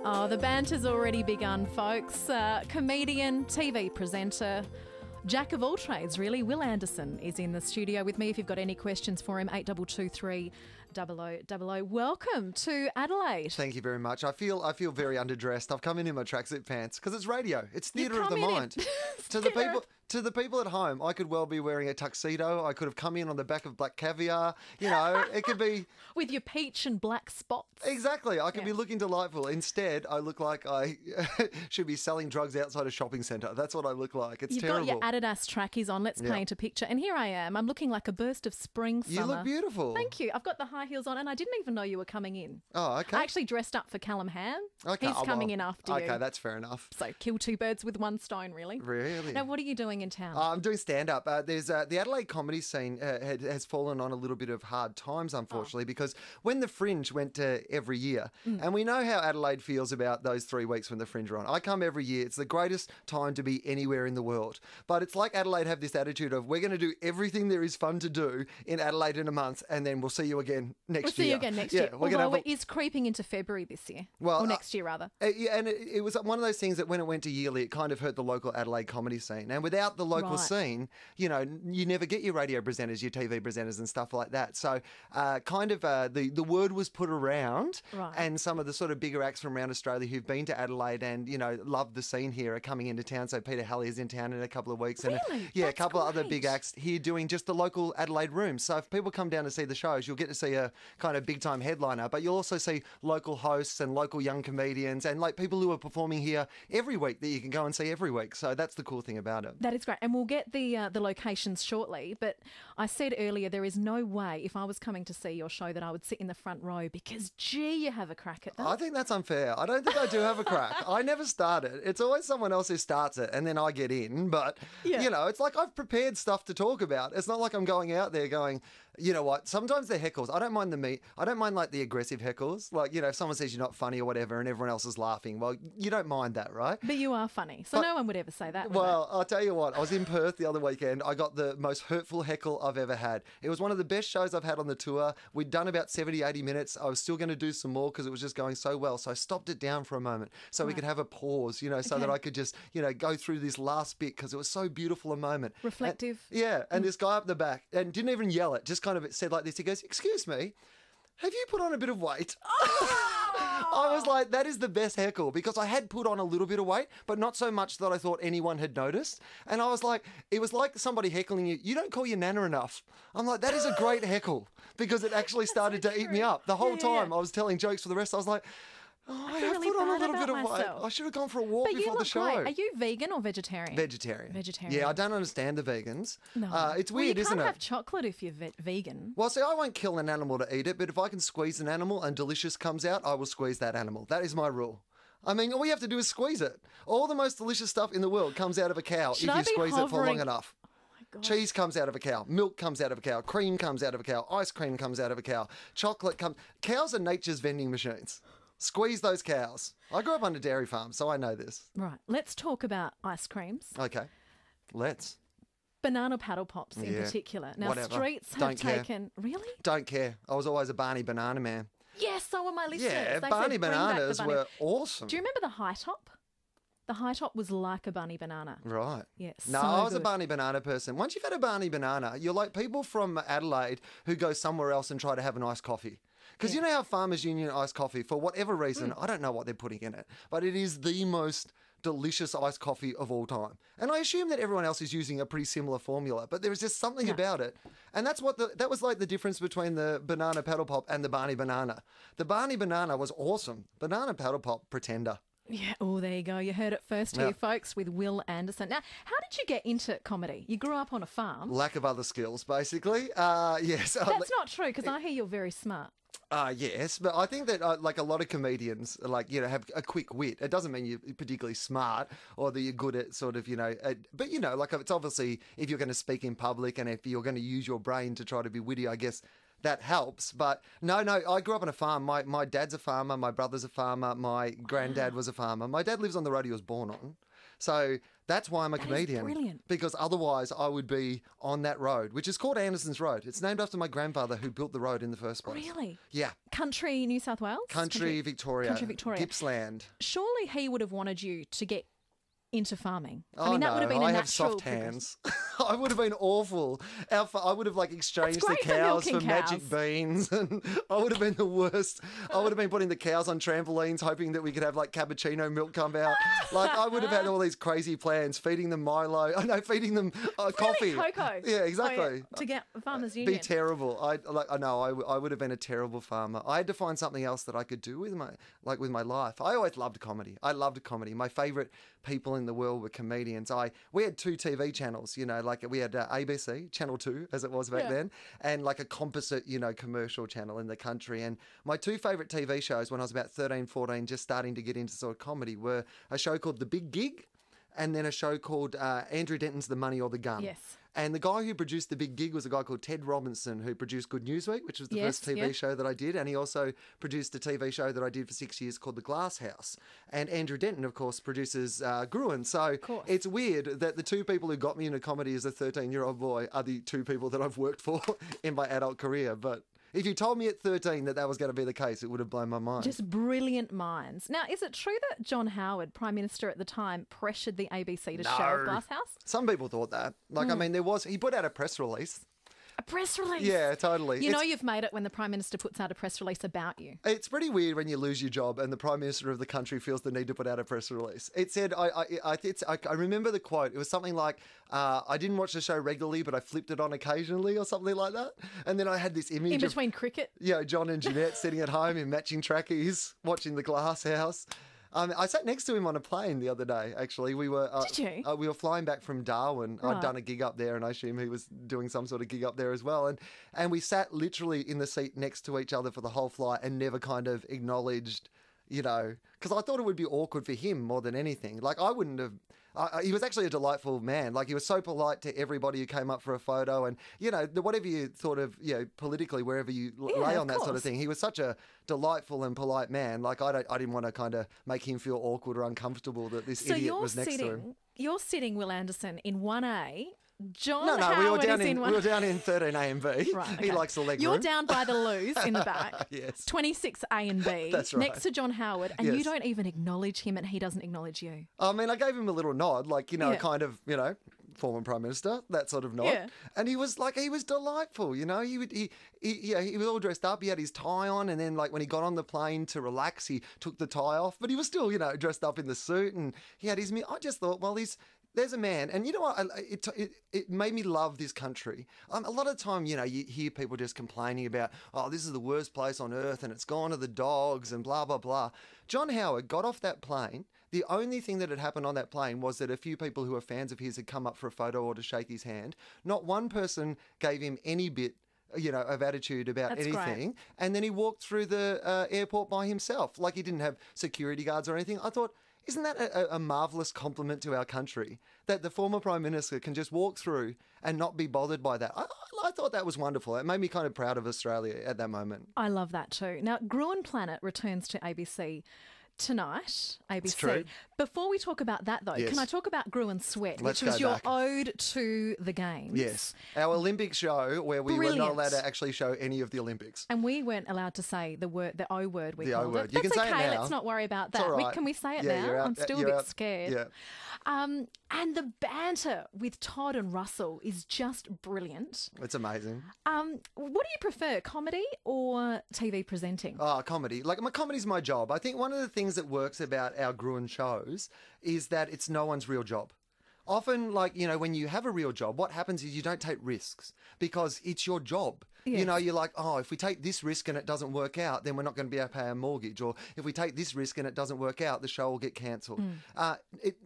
Oh, the banter's already begun, folks. Comedian, TV presenter, jack of all trades, really. Wil-Anderson is in the studio with me. If you've got any questions for him, 8223 0000. Welcome to Adelaide. Thank you very much. I feel very underdressed. I've come in my tracksuit pants because it's radio. It's theatre of the mind. To the people at home, I could well be wearing a tuxedo. I could have come in on the back of Black Caviar. You know, it could be... With your peach and black spots. Exactly. I could be looking delightful. Instead, I look like I should be selling drugs outside a shopping centre. That's what I look like. It's terrible. You've got your Adidas trackies on. Let's paint a picture. And here I am. I'm looking like a burst of spring summer. You look beautiful. Thank you. I've got the high heels on and I didn't even know you were coming in. Oh, okay. I actually dressed up for Callum Ham. Okay. He's coming in after you. Okay, that's fair enough. So kill two birds with one stone, really. Really? Now, what are you doing in town? I'm doing stand-up. There's the Adelaide comedy scene has fallen on a little bit of hard times, unfortunately, because when the Fringe went every year, and we know how Adelaide feels about those 3 weeks when the Fringe are on. I come every year. It's the greatest time to be anywhere in the world. But it's like Adelaide have this attitude of, we're going to do everything there is fun to do in Adelaide in a month, and then we'll see you again next year. We'll see you again next year. Although it is creeping into February this year. Well, or next year, rather. Yeah, and it was one of those things that when it went to yearly, it kind of hurt the local Adelaide comedy scene. And without the local scene, you know, you never get your radio presenters, your TV presenters and stuff like that. So the word was put around, and some of the sort of bigger acts from around Australia who've been to Adelaide and, you know, love the scene here are coming into town. So Peter Halley is in town in a couple of weeks. Really? And a couple of other big acts here doing just the local Adelaide rooms. So if people come down to see the shows, you'll get to see a kind of big time headliner, but you'll also see local hosts and local young comedians and like people who are performing here every week that you can go and see every week. So that's the cool thing about it. That is great. And we'll get the locations shortly. But I said earlier, there is no way if I was coming to see your show that I would sit in the front row because, gee, you have a crack at that. I think that's unfair. I don't think I do have a crack. I never start it. It's always someone else who starts it and then I get in. But, you know, it's like I've prepared stuff to talk about. It's not like I'm going out there going, you know what, sometimes they're heckles. I don't mind I don't mind like the aggressive heckles. Like, you know, if someone says you're not funny or whatever and everyone else is laughing, well, you don't mind that, right? But you are funny. So no one would ever say that. Well, I'll tell you what, I was in Perth the other weekend. I got the most hurtful heckle I've ever had. It was one of the best shows I've had on the tour. We'd done about 70, 80 minutes. I was still going to do some more because it was just going so well. So I stopped it down for a moment so we could have a pause, you know, so that I could just, you know, go through this last bit because it was so beautiful a moment. Reflective. And this guy up the back and didn't even yell it, just kind of said like this. He goes, "Excuse me, have you put on a bit of weight?" I was like, that is the best heckle because I had put on a little bit of weight, but not so much that I thought anyone had noticed. And I was like, it was like somebody heckling you. You don't call your nana enough. I'm like, that is a great heckle because it actually started to eat me up. The whole time I was telling jokes for the rest. I was like, I have put on a little bit of weight. I should have gone for a walk before the show. Great. Are you vegan or vegetarian? Vegetarian. Vegetarian. Yeah, I don't understand the vegans. No. It's weird, isn't it? You can't have chocolate if you're vegan. Well, see, I won't kill an animal to eat it, but if I can squeeze an animal and delicious comes out, I will squeeze that animal. That is my rule. I mean, all you have to do is squeeze it. All the most delicious stuff in the world comes out of a cow if you squeeze it for long enough. Cheese comes out of a cow. Milk comes out of a cow. Cream comes out of a cow. Ice cream comes out of a cow. Chocolate comes... Cows are nature's vending machines. Squeeze those cows. I grew up on a dairy farm, so I know this. Right. Let's talk about ice creams. Okay. Let's. Banana paddle pops in particular. Now, streets have taken... Really? Don't care. I was always a Barney banana man. Yes, so were my listeners. Yeah, Barney bananas were awesome. Do you remember the high top? The high top was like a bunny banana. Right. Yes. No, I was a Barney banana person. Once you've had a Barney banana, you're like people from Adelaide who go somewhere else and try to have an iced coffee. Because you know how Farmers Union iced coffee, for whatever reason, I don't know what they're putting in it, but it is the most delicious iced coffee of all time. And I assume that everyone else is using a pretty similar formula, but there is just something about it. And that's what that was like the difference between the banana paddle pop and the Barney banana. The Barney banana was awesome. Banana paddle pop, pretender. Yeah, oh, there you go. You heard it first here, folks, with Wil-Anderson. Now, how did you get into comedy? You grew up on a farm. Lack of other skills, basically. Yes. That's not true, because I hear you're very smart. Yes, but I think that like a lot of comedians, like, you know, have a quick wit. It doesn't mean you're particularly smart or that you're good at sort of, you know, but, you know, like it's obviously if you're going to speak in public and if you're going to use your brain to try to be witty, I guess that helps. But no, I grew up on a farm. My dad's a farmer. My brother's a farmer. My granddad was a farmer. My dad lives on the road he was born on. So that's why I'm a comedian. Brilliant. Because otherwise I would be on that road, which is called Anderson's Road. It's named after my grandfather who built the road in the first place. Really? Yeah. Country New South Wales? Country Victoria. Country Victoria. Gippsland. Surely he would have wanted you to get into farming. Oh, I mean, that would have been a I natural have soft hands. I would have been awful. I would have like exchanged the great for cows for milking magic cows. beans, and I would have been the worst. I would have been putting the cows on trampolines, hoping that we could have like cappuccino milk come out. Like I would have had all these crazy plans, feeding them Milo. I know, feeding them coffee, cocoa. Yeah, exactly. Oh, yeah. To get Farmers Union. Be terrible. I would have been a terrible farmer. I had to find something else that I could do with my life. I always loved comedy. I loved comedy. My favourite people in the world were comedians. We had 2 TV channels, like we had ABC, Channel 2 as it was back then, and like a composite, commercial channel in the country. And my 2 favourite TV shows when I was about 13, 14, just starting to get into sort of comedy, were a show called The Big Gig and then a show called Andrew Denton's The Money or the Gun. Yes. And the guy who produced The Big Gig was a guy called Ted Robinson, who produced Good News Week, which was the first TV show that I did. And he also produced a TV show that I did for 6 years called The Glass House. And Andrew Denton, of course, produces Gruen. So it's weird that the 2 people who got me into comedy as a 13-year-old boy are the 2 people that I've worked for in my adult career. But if you told me at 13 that was going to be the case, it would have blown my mind. Just brilliant minds. Now, is it true that John Howard, Prime Minister at the time, pressured the ABC to show Glass House? Some people thought that. I mean, he put out a press release. A press release? Yeah, totally. You know you've made it when the Prime Minister puts out a press release about you. It's pretty weird when you lose your job and the Prime Minister of the country feels the need to put out a press release. It said, I remember the quote. It was something like, I didn't watch the show regularly, but I flipped it on occasionally or something like that. And then I had this image in between cricket? Yeah, John and Jeanette sitting at home in matching trackies, watching The Glass House. I sat next to him on a plane the other day, actually. We were, Did you? We were flying back from Darwin. Right. I'd done a gig up there, and I assume he was doing some sort of gig up there as well. And we sat literally in the seat next to each other for the whole flight and never kind of acknowledged, because I thought it would be awkward for him more than anything. Like, I wouldn't have... he was actually a delightful man. Like, he was so polite to everybody who came up for a photo, and whatever you thought of, politically, wherever you lay on that sort of thing, he was such a delightful and polite man. Like, I didn't want to kind of make him feel awkward or uncomfortable that this idiot was next to him. You're sitting, Wil-Anderson, in 1A. John No, Howard we were down is in one. We were down in 13A and B. Right, okay. He likes the leg You're room. down by the loos in the back. Yes. 26A and B. That's right. Next to John Howard, and you don't even acknowledge him, and he doesn't acknowledge you. I mean, I gave him a little nod, like kind of, former Prime Minister, that sort of nod. Yeah. And he was delightful, He was all dressed up. He had his tie on, and then like when he got on the plane to relax, he took the tie off, but he was still, dressed up in the suit, and he had his. I just thought, well, there's a man, and you know what? It made me love this country. A lot of the time, you hear people just complaining about, oh, this is the worst place on earth, and it's gone to the dogs, and blah, blah, blah. John Howard got off that plane. The only thing that had happened on that plane was that a few people who were fans of his had come up for a photo or to shake his hand. Not one person gave him any bit of attitude about anything. Great. And then he walked through the airport by himself. Like, he didn't have security guards or anything. I thought, isn't that a marvellous compliment to our country, that the former Prime Minister can just walk through and not be bothered by that? I thought that was wonderful. It made me kind of proud of Australia at that moment. I love that too. Now, Gruen Planet returns to ABC tonight, ABC. It's true. Before we talk about that, though, can I talk about Gruen Sweat, Let's which was go your back. ode to the Games? Yes. Our Olympic show where we were not allowed to actually show any of the Olympics. And we weren't allowed to say the O word, we The O called word. it. You That's can say it okay, now. let's not worry about It's that. all right. Can we say it Yeah, now? you're out- I'm still a you're bit out- scared. Yeah. And the banter with Todd and Russell is just brilliant. It's amazing. What do you prefer, comedy or TV presenting? Oh, comedy. Like, comedy's my job. I think one of the things that works about our Gruen shows is that it's no one's real job. Often, when you have a real job, what happens is you don't take risks because it's your job. Yes. You're like, oh, if we take this risk and it doesn't work out, then we're not going to be able to pay our mortgage. Or if we take this risk and it doesn't work out, the show will get cancelled.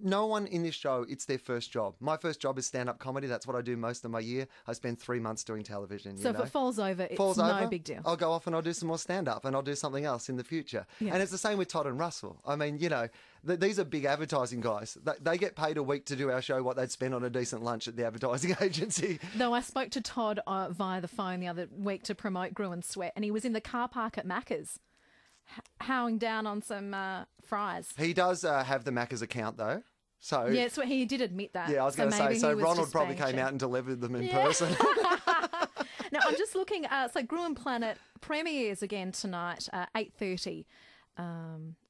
No one in this show, it's their first job. My first job is stand-up comedy. That's what I do most of my year. I spend 3 months doing television. So if it falls over, it's no big deal. I'll go off and I'll do some more stand-up and I'll do something else in the future. Yeah. And it's the same with Todd and Russell. I mean, these are big advertising guys. They get paid a week to do our show what they'd spend on a decent lunch at the advertising agency. Though I spoke to Todd via the phone the other week to promote Gruen Sweat, and he was in the car park at Macca's, howling down on some fries. He does have the Macca's account, though. So Yeah, so he did admit that. yeah, I was going to say. maybe So he was Ronald just probably being came cheeky. out and delivered them in Yeah. person. Now, I'm just looking, so Gruen Planet premieres again tonight, 8:30.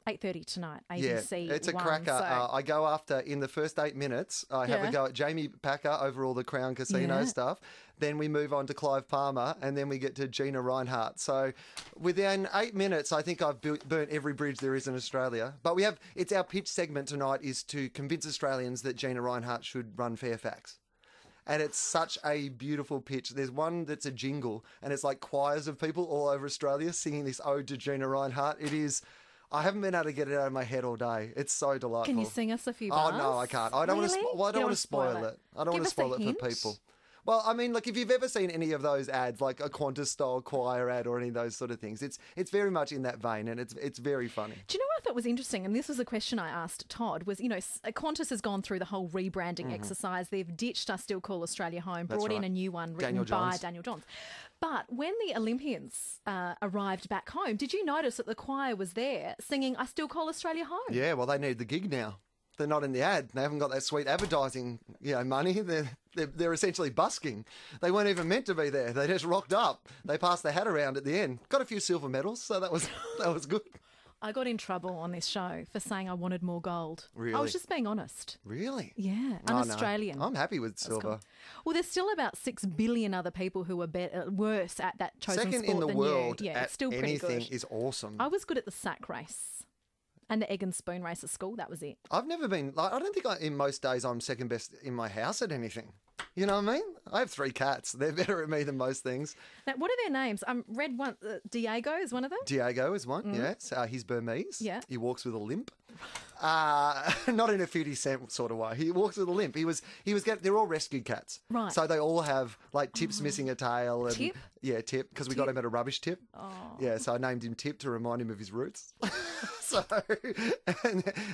8:30 tonight, ABC Yeah, it's a One, cracker. so- I go after, in the first 8 minutes, I have Yeah. a go at Jamie Packer over all the Crown Casino Yeah. stuff. Then we move on to Clive Palmer, and then we get to Gina Reinhardt. So within 8 minutes, I think I've burnt every bridge there is in Australia. But it's our pitch segment tonight is to convince Australians that Gina Reinhardt should run Fairfax. And it's such a beautiful pitch. There's one that's a jingle, and it's like choirs of people all over Australia singing this ode to Gina Reinhardt. It is... I haven't been able to get it out of my head all day. It's so delightful. Can you sing us a few Oh, bars? no, I can't. I don't want to. Really? Well, I You don't want wanna to spoil it. I don't Give want to us a spoil it hint. for people. Well, I mean, look, if you've ever seen any of those ads, like a Qantas style choir ad or any of those sort of things, it's very much in that vein, and it's very funny. Do you know what I thought was interesting? And this was a question I asked Todd, was, Qantas has gone through the whole rebranding exercise. They've ditched I Still Call Australia Home, That's brought in right. a new one written Daniel by Johns. Daniel Johns. But when the Olympians arrived back home, did you notice that the choir was there singing I Still Call Australia Home? Yeah, well, they need the gig now. They're not in the ad. They haven't got that sweet advertising, money. They're essentially busking. They weren't even meant to be there. They just rocked up. They passed the hat around at the end. Got a few silver medals, so that was good. I got in trouble on this show for saying I wanted more gold. I Really? was just being honest. Really? Yeah, I'm Oh, no. Australian. I'm happy with silver. Well, there's still about 6 billion other people who are worse at that chosen Second sport in the than world you. Yeah, at it's still pretty anything good. is awesome. I was good at the sack race and the egg and spoon race at school. That was it. I've never been. I don't think in most days I'm second best in my house at anything. You know what I mean? I have 3 cats. They're better at me than most things. Now, what are their names? Read one. Diego is one of them. Diego is one. Yes, he's Burmese. Yeah. He walks with a limp. Not in a 50 Cent sort of way. He walks with a limp. They're all rescued cats. Right. So they all have like Tip's missing a tail. And, Tip? Yeah, Tip, because we got him at a rubbish tip. Oh. Yeah, so I named him Tip to remind him of his roots. So,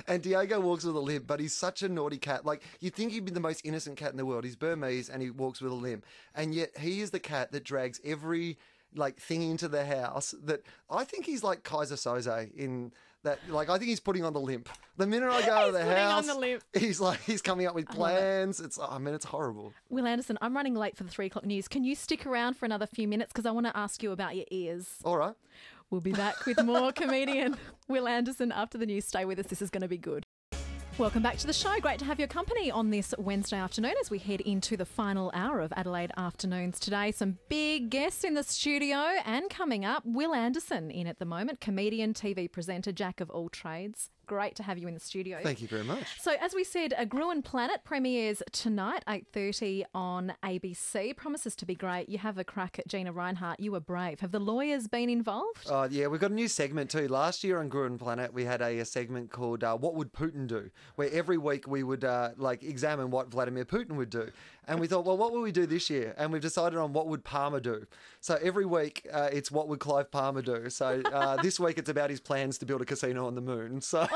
and Diego walks with a limp, but he's such a naughty cat. Like, you'd think he'd be the most innocent cat in the world. He's Burmese and he walks with a limp. And yet he is the cat that drags every thing into the house. That I think he's like Kaiser Soze in that. Like, I think he's putting on the limp. The minute I go out of the He's putting on house, the limp. he's coming up with love it. plans. It's horrible. Wil-Anderson, I'm running late for the 3 o'clock news. Can you stick around for another few minutes? Because I want to ask you about your ears. All right. We'll be back with more comedian Wil-Anderson after the news. Stay with us. This is going to be good. Welcome back to the show. Great to have your company on this Wednesday afternoon as we head into the final hour of Adelaide Afternoons today. Some big guests in the studio and coming up, Wil-Anderson in at the moment, comedian, TV presenter, jack of all trades. Great to have you in the studio. Thank you very much. So, as we said, a Gruen Planet premieres tonight, 8:30 on ABC. Promises to be great. You have a crack at Gina Reinhardt. You were brave. Have the lawyers been involved? Yeah, we've got a new segment too. Last year on Gruen Planet, we had a segment called "What Would Putin Do?", where every week we would examine what Vladimir Putin would do. And we thought, well, what will we do this year? And we've decided on what would Palmer do. So every week it's what would Clive Palmer do. So this week it's about his plans to build a casino on the moon. So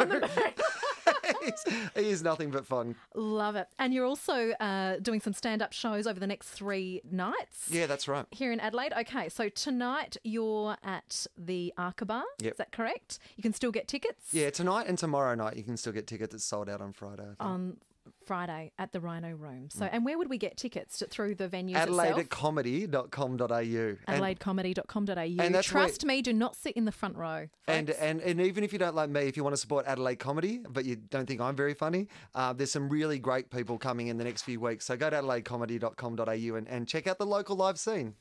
he is nothing but fun. Love it. And you're also doing some stand-up shows over the next 3 nights. Yeah, that's right. Here in Adelaide. Okay, so tonight you're at the Arca Bar. Yep. Is that correct? You can still get tickets? Yeah, tonight and tomorrow night you can still get tickets. It's sold out on Friday, I think. On Friday at the Rhino Room. So, and where would we get tickets? Through the venues AdelaideComedy.com.au. AdelaideComedy.com.au. And that's Trust me, do not sit in the front row. And folks. even if you don't like me, if you want to support Adelaide Comedy, but you don't think I'm very funny, there's some really great people coming in the next few weeks. So go to AdelaideComedy.com.au and check out the local live scene.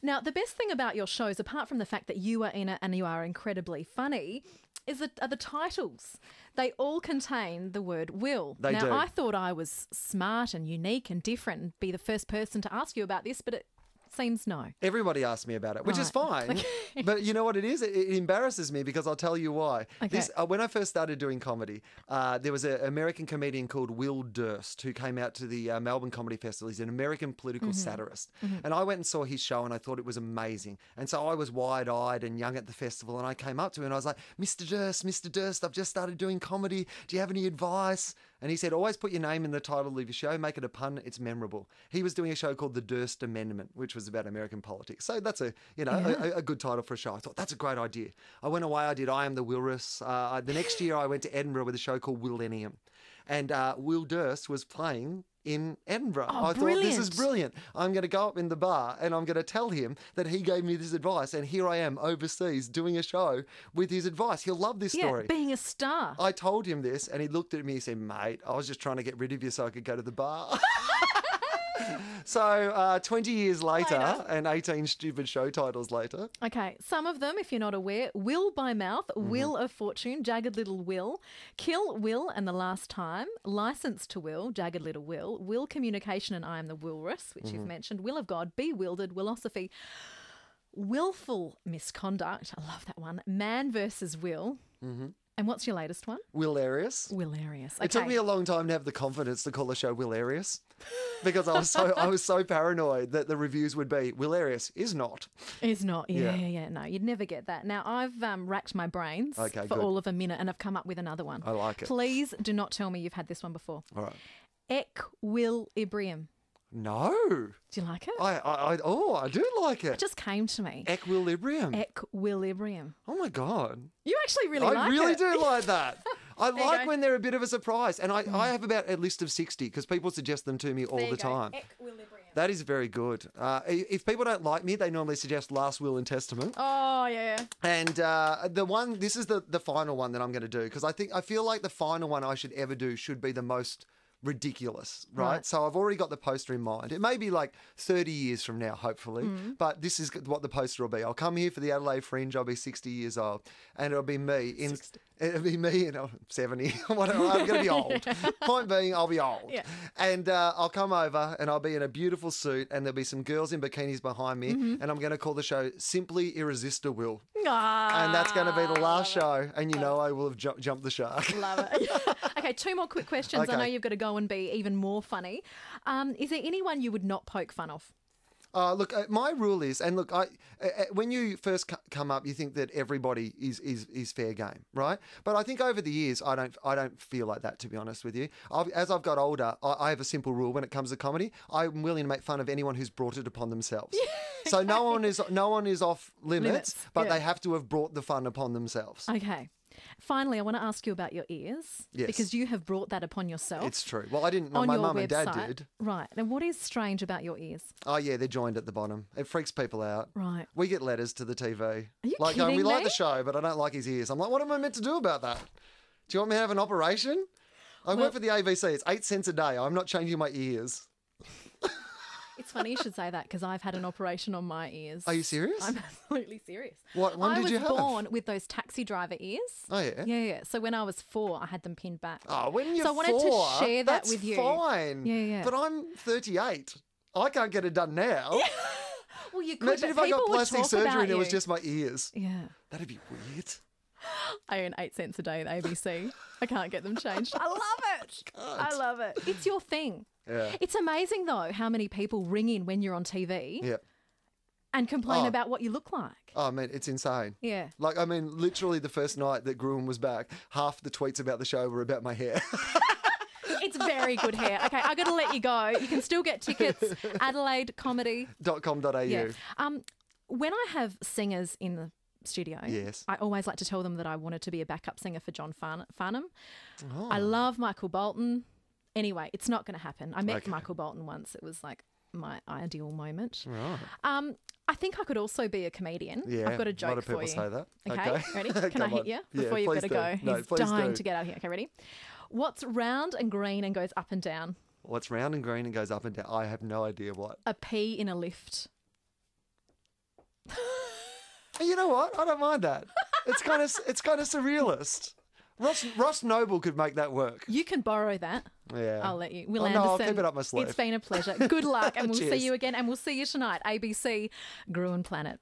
Now, the best thing about your shows, apart from the fact that you are in it and you are incredibly funny, are the titles. They all contain the word will. They do. I thought I was smart and unique and different and be the first person to ask you about this, but it seems no. Everybody asks me about it, which is Right. fine. But you know what it is? It embarrasses me because I'll tell you why. Okay. When I first started doing comedy, there was an American comedian called Wil-Anderson who came out to the Melbourne Comedy Festival. He's an American political satirist. And I went and saw his show and I thought it was amazing. And so I was wide-eyed and young at the festival and I came up to him and I was like, Mr. Durst, I've just started doing comedy. Do you have any advice? And he said, always put your name in the title of your show, make it a pun, it's memorable. He was doing a show called The Durst Amendment, which was about American politics. So that's a good title for a show. I thought, that's a great idea. I went away, I did I Am the Wilrus. The next year I went to Edinburgh with a show called Wil-Anderson. And Will Durst was playing in Edinburgh. Oh, I thought, this is brilliant. I'm going to go up in the bar and I'm going to tell him that he gave me this advice, and here I am overseas doing a show with his advice. He'll love this story. Being a star. I told him this and he looked at me and said, mate, I was just trying to get rid of you so I could go to the bar. So 20 years later and 18 stupid show titles later. Okay, some of them, if you're not aware: Will by Mouth, Wheel of Fortune, Jagged Little Will, Kill Will and the Last Time, License to Will, Jagged Little Will, Will Communication and I Am the Wilrus, which you've mentioned, Will of God, Bewildered, Willosophy, Willful Misconduct, I love that one, Man versus Will. And what's your latest one? Wil-Arius. Wil-Arius. Okay. It took me a long time to have the confidence to call the show Wil-Arius because I was so paranoid that the reviews would be Wil-Arius is not. Is not. Yeah. No, you'd never get that. Now, I've racked my brains for good. all of a minute and I've come up with another one. I like it. Please do not tell me you've had this one before. All right. Equilibrium. No. Do you like it? I do like it. It just came to me. Equilibrium. Equilibrium. Oh my God. You actually really like it. I really do like that. I There you like go. when they're a bit of a surprise. And I have about a list of 60 because people suggest them to me all There the you go. time. Equilibrium. That is very good. If people don't like me, they normally suggest Last Will and Testament. Oh, yeah. And this is the final one that I'm going to do because I feel like the final one I should ever do should be the most ridiculous, right? So I've already got the poster in mind. It may be like 30 years from now, hopefully, but this is what the poster will be. I'll come here for the Adelaide Fringe. I'll be 60 years old, and it'll be me in 60. It'll be me in 70. Whatever. I'm going to be old. Point being, I'll be old. Yeah. And I'll come over and I'll be in a beautiful suit and there'll be some girls in bikinis behind me and I'm going to call the show Simply Irresistible. And that's going to be the last show and you know I will have jumped the shark. Love it. Okay, 2 more quick questions. Okay. I know you've got to go and be even more funny. Is there anyone you would not poke fun of? Look, my rule is, and look, when you first come up, you think that everybody is fair game, right? But I think over the years, I don't feel like that, to be honest with you. As I've got older, I have a simple rule when it comes to comedy. I'm willing to make fun of anyone who's brought it upon themselves. So no one is off limits. But they have to have brought the fun upon themselves. Okay. Finally, I want to ask you about your ears. Yes. Because you have brought that upon yourself. It's true. Well, I didn't know. On My your mum and dad website. did. Right. Now, what is strange about your ears? Oh, yeah, they're joined at the bottom. It freaks people out. Right. We get letters to the TV. Are you like, kidding we like me? the show, but I don't like his ears. I'm like, what am I meant to do about that? Do you want me to have an operation? I work for the ABC. It's 8 cents a day. I'm not changing my ears. It's funny you should say that because I've had an operation on my ears. Are you serious? I'm absolutely serious. What one did you have? I was born with those taxi driver ears. Oh, yeah? Yeah. So when I was 4, I had them pinned back. Oh, when you're So I wanted to 4, share that that's with you. fine. Yeah. But I'm 38. I can't get it done now. Well, you could. Imagine but if I got people would plastic talk surgery about and it was you. just my ears. Yeah. That'd be weird. I earn 8 cents a day at ABC. I can't get them changed. I love it. I love it. It's your thing. Yeah. It's amazing, though, how many people ring in when you're on TV Yeah. and complain Oh. about what you look like. Oh, man, it's insane. Yeah. Like, I mean, literally the first night that Gruen was back, half the tweets about the show were about my hair. It's very good hair. Okay, I got to let you go. You can still get tickets. Adelaide Comedy. .com.au. Yeah. When I have singers in the studio, Yes. I always like to tell them that I wanted to be a backup singer for John Farnham. Oh. I love Michael Bolton. Anyway, it's not going to happen. I met Okay. Michael Bolton once. It was like my ideal moment. Right. I think I could also be a comedian. Yeah. I've got a A joke lot of people for you. say that. Okay, ready? Can I Come hit on. you Yeah, before you've got please to do. go? No, He's please dying do. to get out of here. Okay, ready? What's round and green and goes up and down? What's round and green and goes up and down? I have no idea what. A pea in a lift. You know what? I don't mind that. It's kind of surrealist. Ross Noble could make that work. You can borrow that. Yeah. I'll let you. Oh, Wil-Anderson. no, I'll keep it up my sleeve. It's been a pleasure. Good luck, and we'll see Cheers. you again. And we'll see you tonight. ABC Gruen Planet.